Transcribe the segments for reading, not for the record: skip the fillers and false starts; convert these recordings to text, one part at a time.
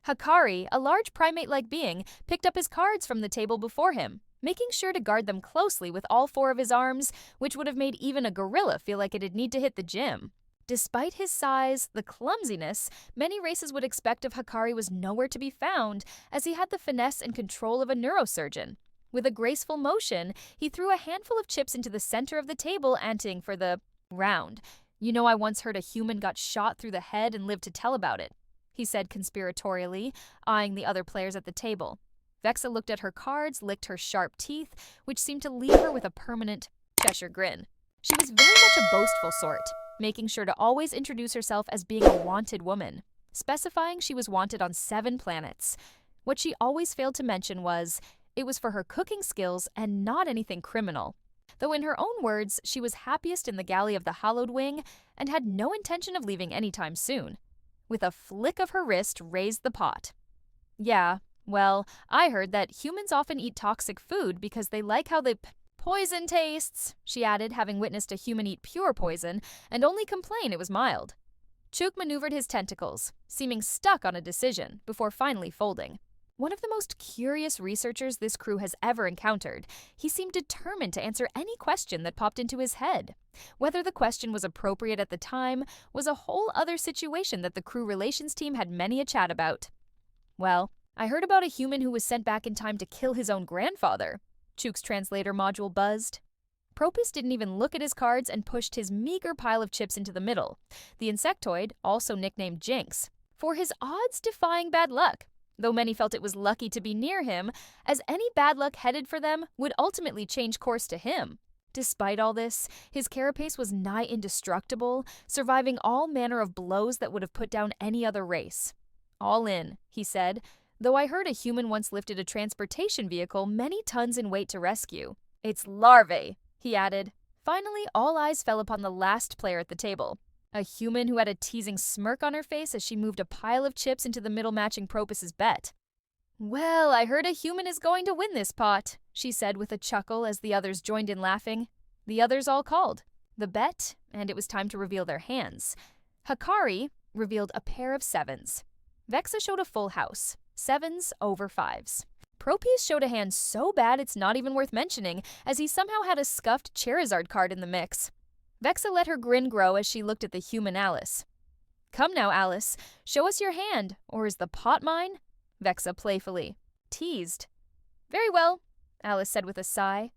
Hikari, a large primate-like being, picked up his cards from the table before him, making sure to guard them closely with all four of his arms, which would have made even a gorilla feel like it'd need to hit the gym. Despite his size, the clumsiness, many races would expect of Hikari was nowhere to be found, as he had the finesse and control of a neurosurgeon. With a graceful motion, he threw a handful of chips into the center of the table, anting for the round. "You know, I once heard a human got shot through the head and lived to tell about it," he said conspiratorially, eyeing the other players at the table. Vexa looked at her cards, licked her sharp teeth, which seemed to leave her with a permanent Cheshire grin. She was very much a boastful sort, making sure to always introduce herself as being a wanted woman, specifying she was wanted on 7 planets. What she always failed to mention was, it was for her cooking skills and not anything criminal. Though in her own words, she was happiest in the galley of the Hallowed Wing and had no intention of leaving anytime soon. With a flick of her wrist, raised the pot. "Yeah, well, I heard that humans often eat toxic food because they like how the poison tastes," she added, having witnessed a human eat pure poison and only complain it was mild. Chook maneuvered his tentacles, seeming stuck on a decision, before finally folding. One of the most curious researchers this crew has ever encountered, he seemed determined to answer any question that popped into his head. Whether the question was appropriate at the time was a whole other situation that the crew relations team had many a chat about. "Well, I heard about a human who was sent back in time to kill his own grandfather," Chook's translator module buzzed. Propus didn't even look at his cards and pushed his meager pile of chips into the middle, the insectoid, also nicknamed Jinx, for his odds-defying bad luck, though many felt it was lucky to be near him, as any bad luck headed for them would ultimately change course to him. Despite all this, his carapace was nigh indestructible, surviving all manner of blows that would have put down any other race. "All in," he said, though I heard a human once lifted a transportation vehicle many tons in weight to rescue. "It's larvae," he added. Finally, all eyes fell upon the last player at the table, a human who had a teasing smirk on her face as she moved a pile of chips into the middle matching Propus's bet. "Well, I heard a human is going to win this pot," she said with a chuckle as the others joined in laughing. The others all called the bet, and it was time to reveal their hands. Hikari revealed a pair of 7s. Vexa showed a full house, 7s over 5s. Propius showed a hand so bad it's not even worth mentioning, as he somehow had a scuffed Charizard card in the mix. Vexa let her grin grow as she looked at the human Alice. "Come now, Alice, show us your hand, or is the pot mine?" Vexa playfully teased. "Very well," Alice said with a sigh.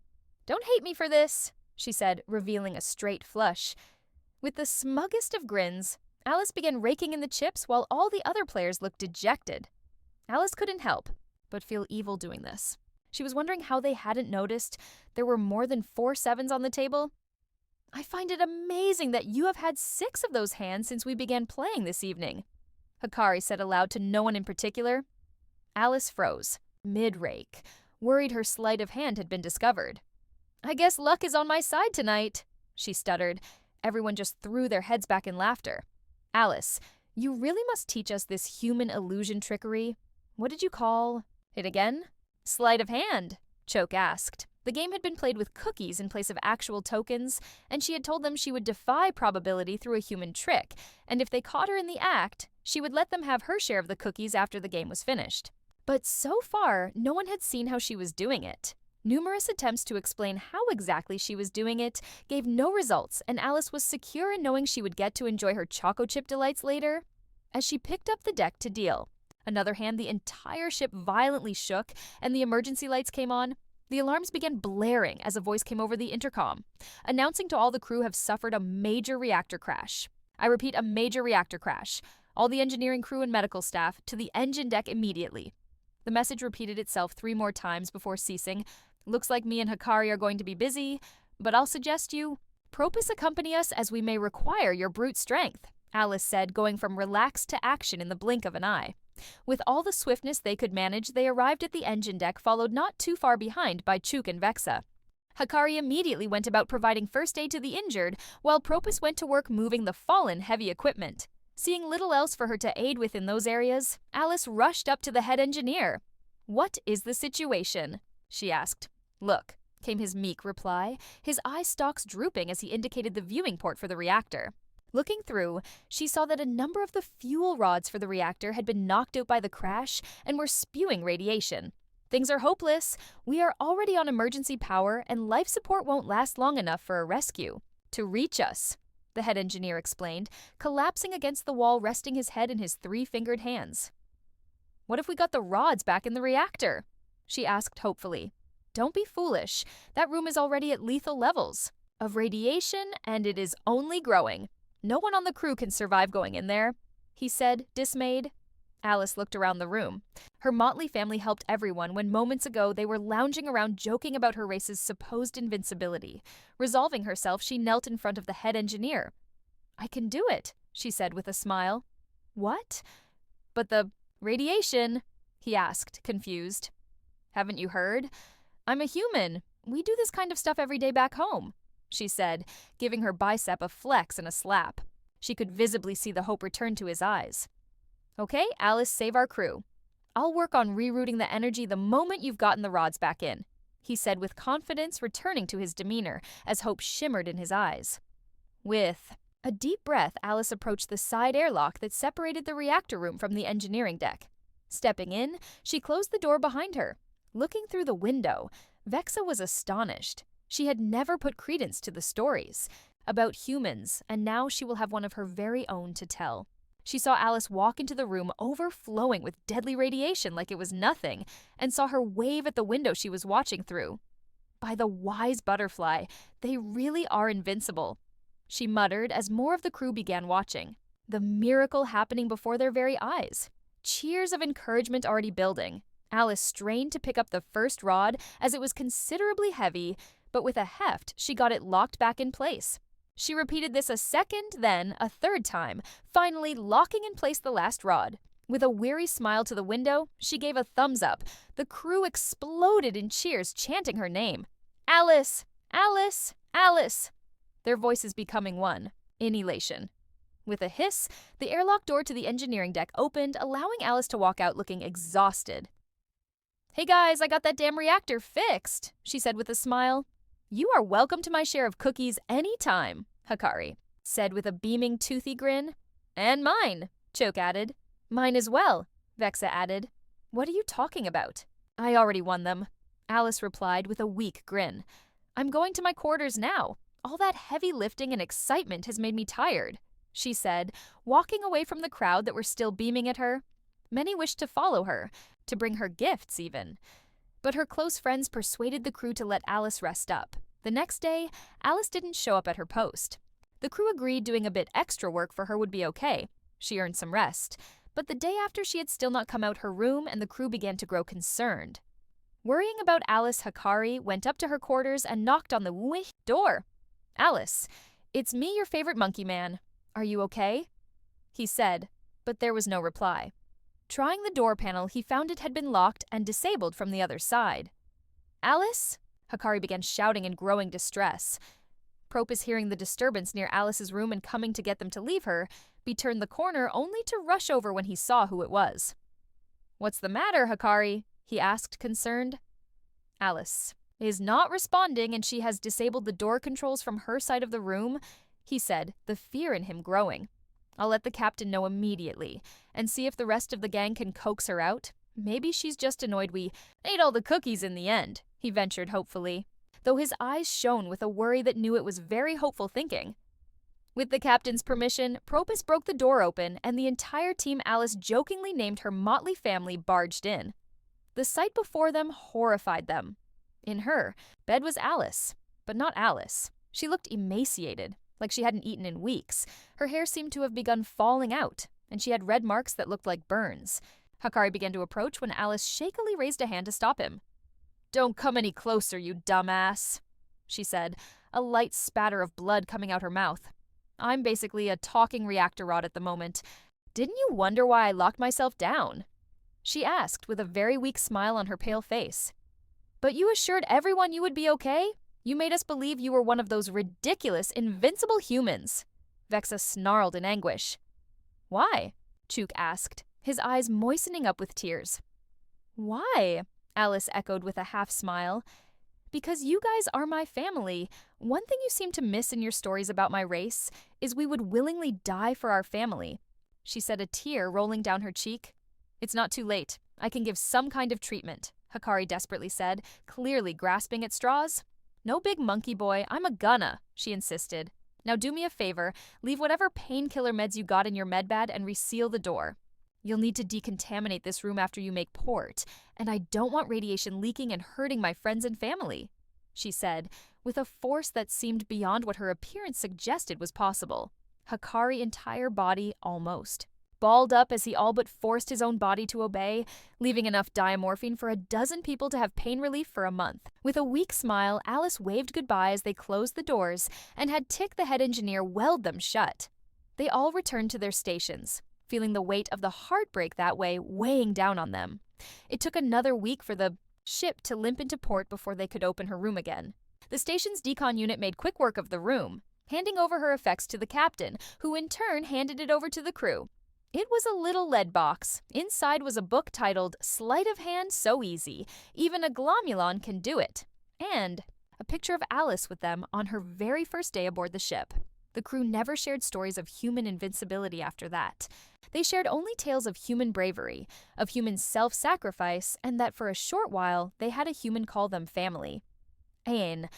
"Don't hate me for this," she said, revealing a straight flush. With the smuggest of grins, Alice began raking in the chips while all the other players looked dejected. Alice couldn't help but feel evil doing this. She was wondering how they hadn't noticed there were more than 4 7s on the table. "I find it amazing that you have had 6 of those hands since we began playing this evening," Hikari said aloud to no one in particular. Alice froze, mid-rake, worried her sleight of hand had been discovered. "I guess luck is on my side tonight," she stuttered. Everyone just threw their heads back in laughter. "Alice, you really must teach us this human illusion trickery. What did you call it again?" "Sleight of hand," Choke asked. The game had been played with cookies in place of actual tokens, and she had told them she would defy probability through a human trick, and if they caught her in the act, she would let them have her share of the cookies after the game was finished. But so far, no one had seen how she was doing it. Numerous attempts to explain how exactly she was doing it gave no results, and Alice was secure in knowing she would get to enjoy her choco chip delights later. As she picked up the deck to deal, another hand, the entire ship violently shook, and the emergency lights came on. The alarms began blaring as a voice came over the intercom, announcing to all the crew have suffered a major reactor crash. I repeat, a major reactor crash. All the engineering crew and medical staff to the engine deck immediately. The message repeated itself 3 more times before ceasing. "Looks like me and Hikari are going to be busy, but I'll suggest you Propus accompany us as we may require your brute strength," Alice said, going from relaxed to action in the blink of an eye. With all the swiftness they could manage, they arrived at the engine deck, followed not too far behind by Chook and Vexa. Hikari immediately went about providing first aid to the injured, while Propus went to work moving the fallen heavy equipment. Seeing little else for her to aid with in those areas, Alice rushed up to the head engineer. "What is the situation?" she asked. "Look," came his meek reply, his eye stalks drooping as he indicated the viewing port for the reactor. Looking through, she saw that a number of the fuel rods for the reactor had been knocked out by the crash and were spewing radiation. Things are hopeless. We are already on emergency power, and life support won't last long enough for a rescue. To reach us, the head engineer explained, collapsing against the wall, resting his head in his three-fingered hands. What if we got the rods back in the reactor? She asked hopefully. Don't be foolish. That room is already at lethal levels of radiation, and it is only growing. No one on the crew can survive going in there, he said, dismayed. Alice looked around the room. Her motley family helped everyone when moments ago they were lounging around joking about her race's supposed invincibility. Resolving herself, she knelt in front of the head engineer. I can do it, she said with a smile. What? But the radiation, he asked, confused. Haven't you heard? I'm a human. We do this kind of stuff every day back home, she said, giving her bicep a flex and a slap. She could visibly see the hope return to his eyes. Okay, Alice, save our crew. I'll work on rerouting the energy the moment you've gotten the rods back in, he said with confidence returning to his demeanor as hope shimmered in his eyes. With a deep breath, Alice approached the side airlock that separated the reactor room from the engineering deck. Stepping in, she closed the door behind her. Looking through the window, Vexa was astonished. She had never put credence to the stories about humans, and now she will have one of her very own to tell. She saw Alice walk into the room overflowing with deadly radiation like it was nothing, and saw her wave at the window she was watching through. By the wise butterfly, they really are invincible, she muttered as more of the crew began watching. The miracle happening before their very eyes. Cheers of encouragement already building. Alice strained to pick up the first rod as it was considerably heavy, but with a heft, she got it locked back in place. She repeated this a second, then a third time, finally locking in place the last rod. With a weary smile to the window, she gave a thumbs up. The crew exploded in cheers, chanting her name. Alice! Alice! Alice! Their voices becoming one, in elation. With a hiss, the airlock door to the engineering deck opened, allowing Alice to walk out looking exhausted. Hey guys, I got that damn reactor fixed, she said with a smile. You are welcome to my share of cookies any time, Hikari said with a beaming, toothy grin. And mine, Choke added. Mine as well, Vexa added. What are you talking about? I already won them, Alice replied with a weak grin. I'm going to my quarters now. All that heavy lifting and excitement has made me tired, she said, walking away from the crowd that were still beaming at her. Many wished to follow her, to bring her gifts even. But her close friends persuaded the crew to let Alice rest up. The next day, Alice didn't show up at her post. The crew agreed doing a bit extra work for her would be okay. She earned some rest. But the day after, she had still not come out her room, and the crew began to grow concerned. Worrying about Alice, Hikari went up to her quarters and knocked on the door. Alice, it's me, your favorite monkey man. Are you okay? He said, but there was no reply. Trying the door panel, he found it had been locked and disabled from the other side. Alice? Hikari began shouting in growing distress. Propus, hearing the disturbance near Alice's room and coming to get them to leave her, turned the corner only to rush over when he saw who it was. What's the matter, Hikari? He asked, concerned. Alice is not responding, and she has disabled the door controls from her side of the room, he said, the fear in him growing. I'll let the captain know immediately, and see if the rest of the gang can coax her out. Maybe she's just annoyed we ate all the cookies in the end, he ventured hopefully, though his eyes shone with a worry that knew it was very hopeful thinking. With the captain's permission, Propus broke the door open, and the entire team Alice jokingly named her motley family barged in. The sight before them horrified them. In her bed was Alice, but not Alice. She looked emaciated, like she hadn't eaten in weeks. Her hair seemed to have begun falling out, and she had red marks that looked like burns. Hikari began to approach when Alice shakily raised a hand to stop him. Don't come any closer, you dumbass, she said, a light spatter of blood coming out her mouth. I'm basically a talking reactor rod at the moment. Didn't you wonder why I locked myself down? She asked with a very weak smile on her pale face. But you assured everyone you would be okay? You made us believe you were one of those ridiculous, invincible humans. Vexa snarled in anguish. Why? Chook asked, his eyes moistening up with tears. Why? Alice echoed with a half smile. Because you guys are my family, one thing you seem to miss in your stories about my race is we would willingly die for our family, she said, a tear rolling down her cheek. It's not too late. I can give some kind of treatment, Hikari desperately said, clearly grasping at straws. No big monkey boy, I'm a gunna, she insisted. Now do me a favor, leave whatever painkiller meds you got in your medbag and reseal the door. You'll need to decontaminate this room after you make port, and I don't want radiation leaking and hurting my friends and family, she said, with a force that seemed beyond what her appearance suggested was possible. Hikari's entire body almost balled up as he all but forced his own body to obey, leaving enough diamorphine for a dozen people to have pain relief for a month. With a weak smile, Alice waved goodbye as they closed the doors and had Tick, the head engineer, weld them shut. They all returned to their stations, feeling the weight of the heartbreak that way weighing down on them. It took another week for the ship to limp into port before they could open her room again. The station's decon unit made quick work of the room, handing over her effects to the captain, who in turn handed it over to the crew. It was a little lead box. Inside was a book titled Sleight of Hand So Easy, Even a Glomulon Can Do It, and a picture of Alice with them on her very first day aboard the ship. The crew never shared stories of human invincibility after that. They shared only tales of human bravery, of human self-sacrifice, and that for a short while they had a human call them family. Ayn,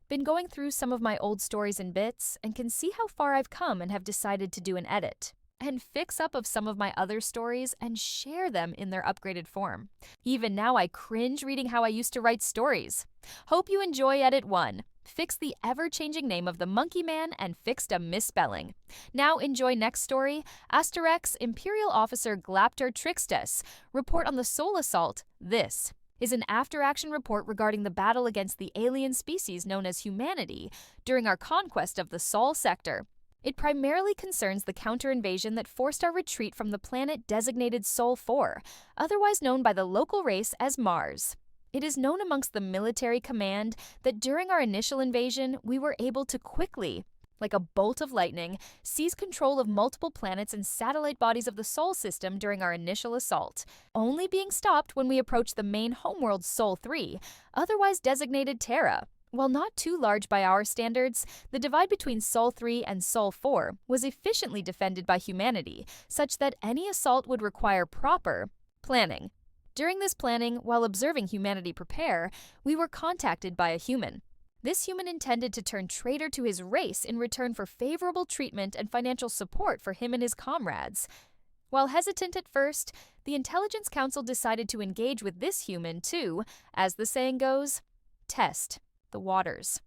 been going through some of my old stories in bits and can see how far I've come and have decided to do an edit and fix up of some of my other stories and share them in their upgraded form. Even now I cringe reading how I used to write stories. Hope you enjoy Edit 1. Fix the ever-changing name of the monkey man and fixed a misspelling. Now enjoy next story, Asterex Imperial Officer Glapter Trixtus. Report on the Soul Assault. This is an after-action report regarding the battle against the alien species known as humanity during our conquest of the Sol Sector. It primarily concerns the counter-invasion that forced our retreat from the planet designated Sol 4, otherwise known by the local race as Mars. It is known amongst the military command that during our initial invasion, we were able to quickly, like a bolt of lightning, seize control of multiple planets and satellite bodies of the Sol system during our initial assault, only being stopped when we approached the main homeworld Sol 3, otherwise designated Terra. While not too large by our standards, the divide between Sol 3 and Sol 4 was efficiently defended by humanity, such that any assault would require proper planning. During this planning, while observing humanity prepare, we were contacted by a human. This human intended to turn traitor to his race in return for favorable treatment and financial support for him and his comrades. While hesitant at first, the Intelligence Council decided to engage with this human to, as the saying goes, test the waters.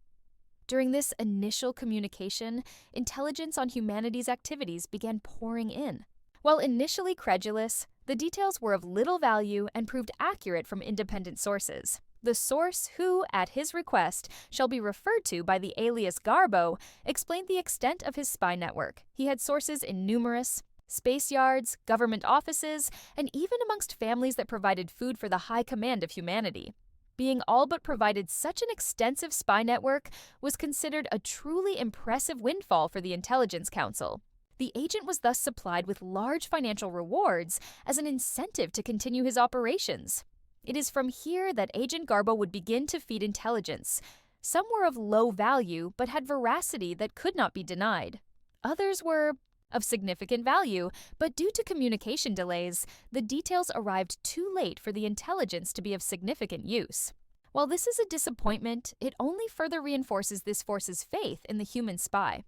During this initial communication, intelligence on humanity's activities began pouring in. While initially credulous, the details were of little value and proved accurate from independent sources. The source, who, at his request, shall be referred to by the alias Garbo, explained the extent of his spy network. He had sources in numerous space yards, government offices, and even amongst families that provided food for the high command of humanity. Being all but provided such an extensive spy network was considered a truly impressive windfall for the Intelligence Council. The agent was thus supplied with large financial rewards as an incentive to continue his operations. It is from here that Agent Garbo would begin to feed intelligence. Some were of low value but had veracity that could not be denied. Others were of significant value, but due to communication delays, the details arrived too late for the intelligence to be of significant use. While this is a disappointment, it only further reinforces this force's faith in the human spy.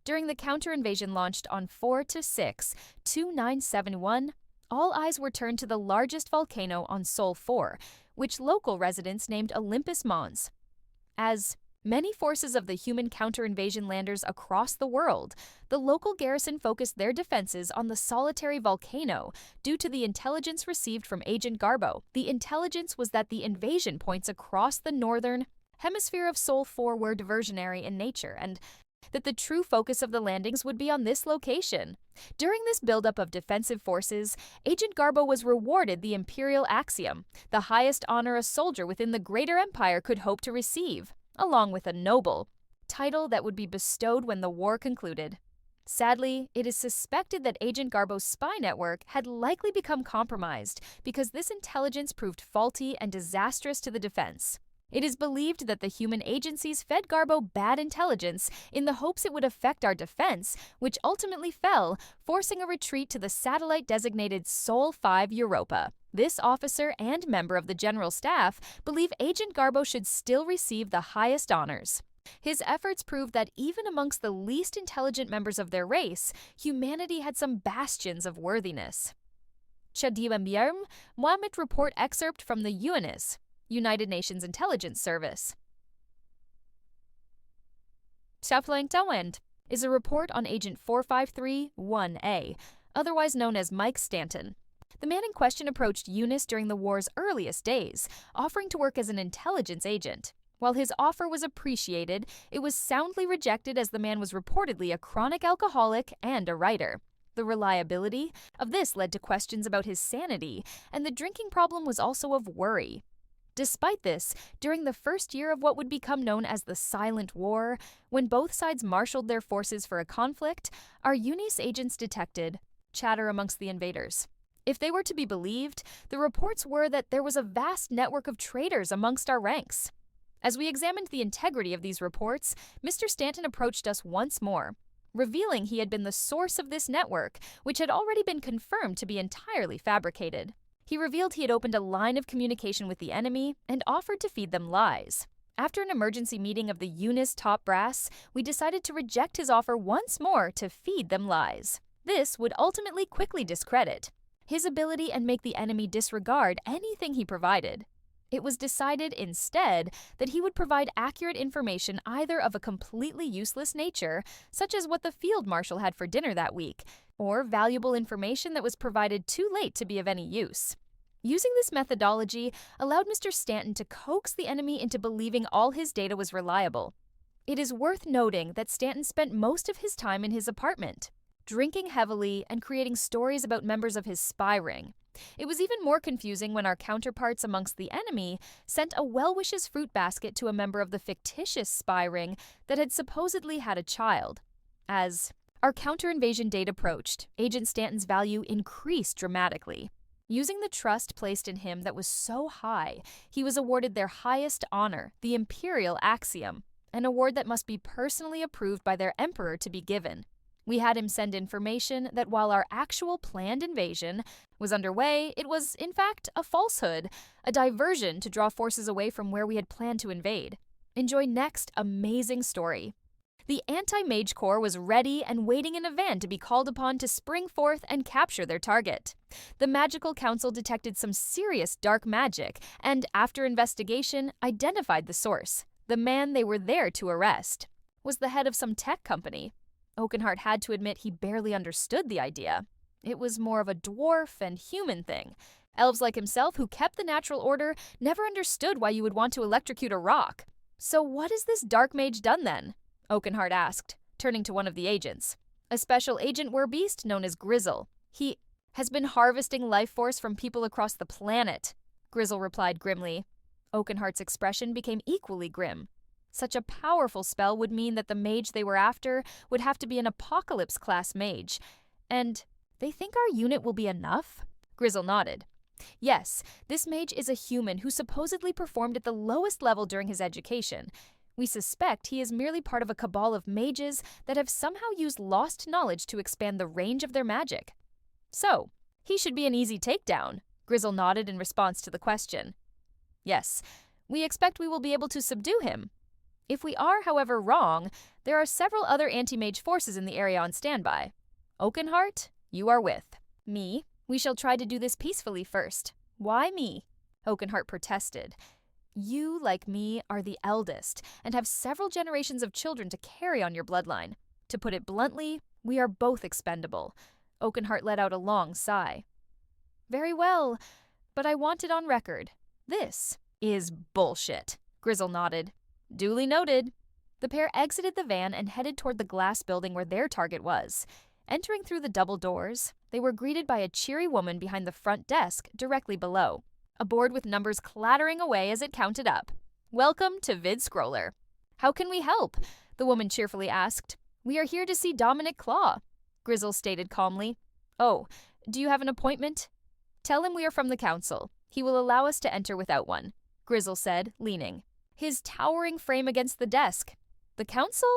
During the counter-invasion launched on 4-6-2971, all eyes were turned to the largest volcano on Sol 4, which local residents named Olympus Mons. As many forces of the human counter-invasion landers across the world, the local garrison focused their defenses on the solitary volcano due to the intelligence received from Agent Garbo. The intelligence was that the invasion points across the northern hemisphere of Sol 4 were diversionary in nature, and that the true focus of the landings would be on this location. During this buildup of defensive forces, Agent Garbo was rewarded the Imperial Axiom, the highest honor a soldier within the greater empire could hope to receive, along with a noble title that would be bestowed when the war concluded. Sadly, it is suspected that Agent Garbo's spy network had likely become compromised because this intelligence proved faulty and disastrous to the defense. It is believed that the human agencies fed Garbo bad intelligence in the hopes it would affect our defense, which ultimately fell, forcing a retreat to the satellite-designated Sol 5 Europa. This officer and member of the general staff believe Agent Garbo should still receive the highest honors. His efforts proved that even amongst the least intelligent members of their race, humanity had some bastions of worthiness. Chadiwambierm, Mohammed report excerpt from the UNIS, United Nations Intelligence Service. Starfield is a report on Agent 453-1A, otherwise known as Mike Stanton. The man in question approached UNIS during the war's earliest days, offering to work as an intelligence agent. While his offer was appreciated, it was soundly rejected as the man was reportedly a chronic alcoholic and a writer. The reliability of this led to questions about his sanity, and the drinking problem was also of worry. Despite this, during the first year of what would become known as the Silent War, when both sides marshaled their forces for a conflict, our UNIS agents detected chatter amongst the invaders. If they were to be believed, the reports were that there was a vast network of traitors amongst our ranks. As we examined the integrity of these reports, Mr. Stanton approached us once more, revealing he had been the source of this network, which had already been confirmed to be entirely fabricated. He revealed he had opened a line of communication with the enemy and offered to feed them lies. After an emergency meeting of the UNIS top brass, we decided to reject his offer once more to feed them lies. This would ultimately quickly discredit his ability and make the enemy disregard anything he provided. It was decided instead that he would provide accurate information either of a completely useless nature, such as what the field marshal had for dinner that week, or valuable information that was provided too late to be of any use. Using this methodology allowed Mr. Stanton to coax the enemy into believing all his data was reliable. It is worth noting that Stanton spent most of his time in his apartment, drinking heavily and creating stories about members of his spy ring. It was even more confusing when our counterparts amongst the enemy sent a well-wishes fruit basket to a member of the fictitious spy ring that had supposedly had a child. As our counter-invasion date approached, Agent Stanton's value increased dramatically. Using the trust placed in him that was so high, he was awarded their highest honor, the Imperial Axiom, an award that must be personally approved by their emperor to be given. We had him send information that while our actual planned invasion was underway, it was, in fact, a falsehood, a diversion to draw forces away from where we had planned to invade. Enjoy next amazing story. The Anti-Mage Corps was ready and waiting in a van to be called upon to spring forth and capture their target. The Magical Council detected some serious dark magic and, after investigation, identified the source. The man they were there to arrest was the head of some tech company. Oakenheart had to admit he barely understood the idea. It was more of a dwarf and human thing. Elves like himself who kept the natural order never understood why you would want to electrocute a rock. So what has this dark mage done then? Oakenheart asked, turning to one of the agents. A special agent werbeast known as Grizzle. He has been harvesting life force from people across the planet, Grizzle replied grimly. Oakenheart's expression became equally grim. Such a powerful spell would mean that the mage they were after would have to be an apocalypse-class mage. And they think our unit will be enough? Grizzle nodded. Yes, this mage is a human who supposedly performed at the lowest level during his education. We suspect he is merely part of a cabal of mages that have somehow used lost knowledge to expand the range of their magic. So, he should be an easy takedown, Grizzle nodded in response to the question. Yes, we expect we will be able to subdue him. If we are, however, wrong, there are several other anti-mage forces in the area on standby. Oakenheart, you are with me. We shall try to do this peacefully first. Why me? Oakenheart protested. You, like me, are the eldest and have several generations of children to carry on your bloodline. To put it bluntly, we are both expendable. Oakenheart let out a long sigh. Very well, but I want it on record. This is bullshit, Grizzle nodded. Duly noted. The pair exited the van and headed toward the glass building where their target was. Entering through the double doors, they were greeted by a cheery woman behind the front desk directly below, a board with numbers clattering away as it counted up. Welcome to VidScroller. How can we help? The woman cheerfully asked. We are here to see Dominic Claw, Grizzle stated calmly. Oh, do you have an appointment? Tell him we are from the council. He will allow us to enter without one, Grizzle said, leaning. his towering frame against the desk. The council?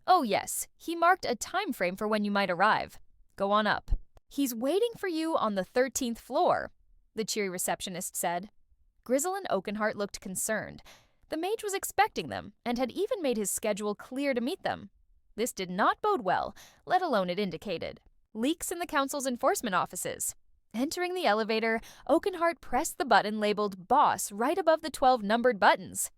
Oh yes, he marked a time frame for when you might arrive. Go on up. He's waiting for you on the 13th floor, the cheery receptionist said. Grizzle and Oakenheart looked concerned. The mage was expecting them and had even made his schedule clear to meet them. This did not bode well, let alone it indicated. Leaks in the council's enforcement offices. Entering the elevator, Oakenheart pressed the button labeled Boss right above the 12 numbered buttons.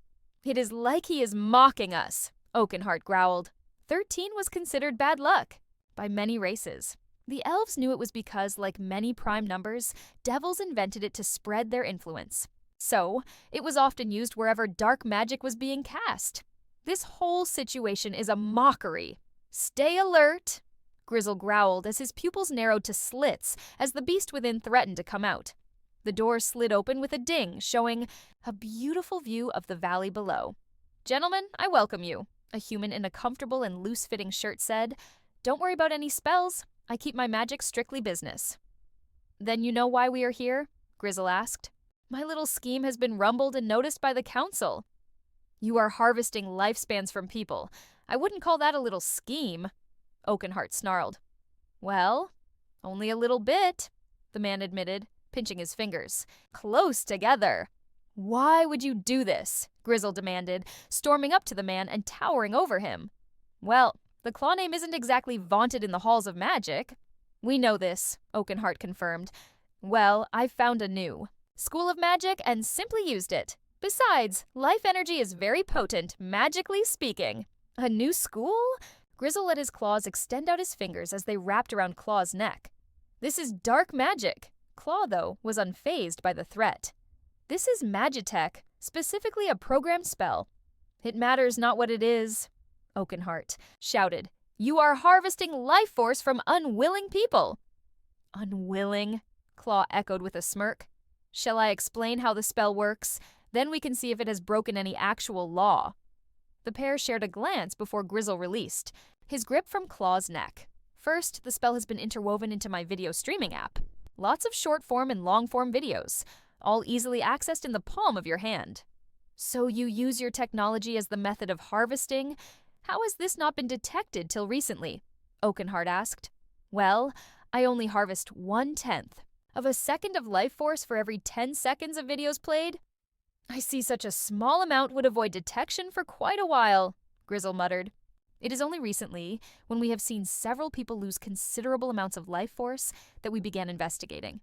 It is like he is mocking us, Oakenheart growled. 13 was considered bad luck by many races. The elves knew it was because, like many prime numbers, devils invented it to spread their influence. So, it was often used wherever dark magic was being cast. This whole situation is a mockery. Stay alert, Grizzle growled as his pupils narrowed to slits as the beast within threatened to come out. The door slid open with a ding, showing a beautiful view of the valley below. Gentlemen, I welcome you, a human in a comfortable and loose-fitting shirt said. Don't worry about any spells. I keep my magic strictly business. Then you know why we are here? Grizzle asked. My little scheme has been rumbled and noticed by the council. You are harvesting lifespans from people. I wouldn't call that a little scheme, Oakenheart snarled. Well, only a little bit, the man admitted, pinching his fingers. Close together. Why would you do this? Grizzle demanded, storming up to the man and towering over him. Well, the claw name isn't exactly vaunted in the halls of magic. We know this, Oakenheart confirmed. Well, I've found a new School of Magic and simply used it. Besides, life energy is very potent, magically speaking. A new school? Grizzle let his claws extend out his fingers as they wrapped around Claw's neck. This is dark magic. Claw, though, was unfazed by the threat. This is Magitech, specifically a programmed spell. It matters not what it is, Oakenheart shouted. You are harvesting life force from unwilling people. Unwilling? Claw echoed with a smirk. Shall I explain how the spell works? Then we can see if it has broken any actual law. The pair shared a glance before Grizzle released, his grip from Claw's neck. First, the spell has been interwoven into my video streaming app. Lots of short-form and long-form videos, all easily accessed in the palm of your hand. So you use your technology as the method of harvesting? How has this not been detected till recently? Oakenheart asked. Well, I only harvest 1/10 of a second of life force for every 10 seconds of videos played. I see such a small amount would avoid detection for quite a while, Grizzle muttered. It is only recently, when we have seen several people lose considerable amounts of life force, that we began investigating.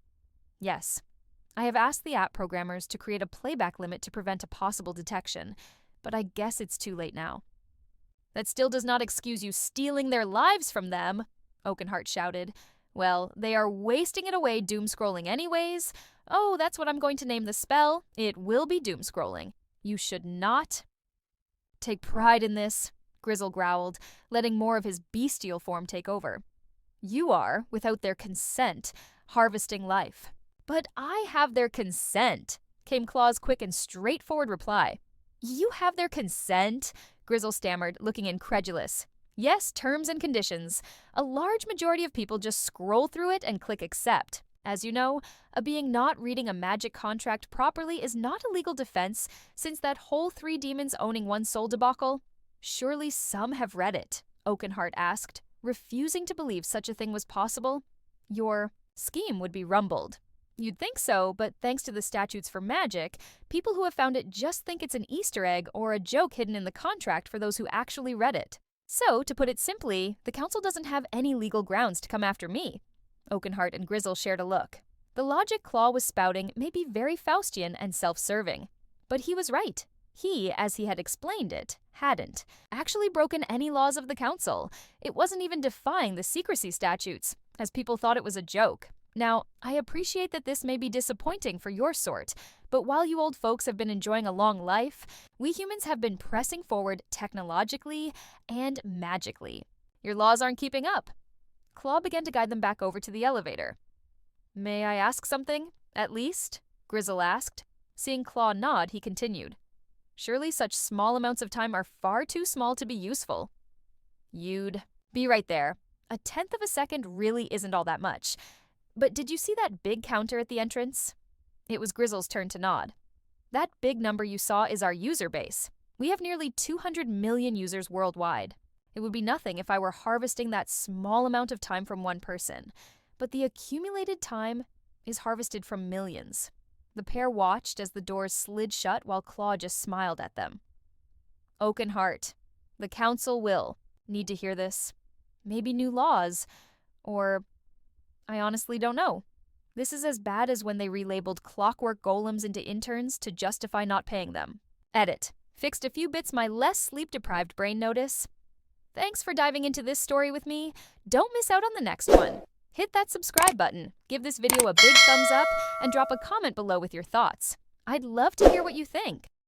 Yes, I have asked the app programmers to create a playback limit to prevent a possible detection, but I guess it's too late now. That still does not excuse you stealing their lives from them, Oakenheart shouted. Well, they are wasting it away doom-scrolling anyways. Oh, that's what I'm going to name the spell. It will be doom-scrolling. You should not take pride in this, Grizzle growled, letting more of his bestial form take over. You are, without their consent, harvesting life. But I have their consent, came Claw's quick and straightforward reply. You have their consent? Grizzle stammered, looking incredulous. Yes, terms and conditions. A large majority of people just scroll through it and click accept. As you know, a being not reading a magic contract properly is not a legal defense, since that whole 3 demons owning 1 soul debacle. Surely some have read it, Oakenheart asked, refusing to believe such a thing was possible. Your scheme would be rumbled. You'd think so, but thanks to the statutes for magic, people who have found it just think it's an Easter egg or a joke hidden in the contract for those who actually read it. So, to put it simply, the council doesn't have any legal grounds to come after me. Oakenheart and Grizzle shared a look. The logic Claw was spouting may be very Faustian and self-serving. But he was right. He, as he had explained it, hadn't actually broken any laws of the council. It wasn't even defying the secrecy statutes, as people thought it was a joke. Now, I appreciate that this may be disappointing for your sort, but while you old folks have been enjoying a long life, we humans have been pressing forward technologically and magically. Your laws aren't keeping up. Claw began to guide them back over to the elevator. May I ask something, at least? Grizzle asked. Seeing Claw nod, he continued. Surely such small amounts of time are far too small to be useful. You'd be right there. 1/10 of a second really isn't all that much. But did you see that big counter at the entrance? It was Grizzle's turn to nod. That big number you saw is our user base. We have nearly 200 million users worldwide. It would be nothing if I were harvesting that small amount of time from one person, but the accumulated time is harvested from millions. The pair watched as the doors slid shut while Claw just smiled at them. Oaken Heart, the council will need to hear this. Maybe new laws, or I honestly don't know. This is as bad as when they relabeled clockwork golems into interns to justify not paying them. Edit. Fixed a few bits my less sleep-deprived brain notice. Thanks for diving into this story with me. Don't miss out on the next one. Hit that subscribe button, give this video a big thumbs up, and drop a comment below with your thoughts. I'd love to hear what you think.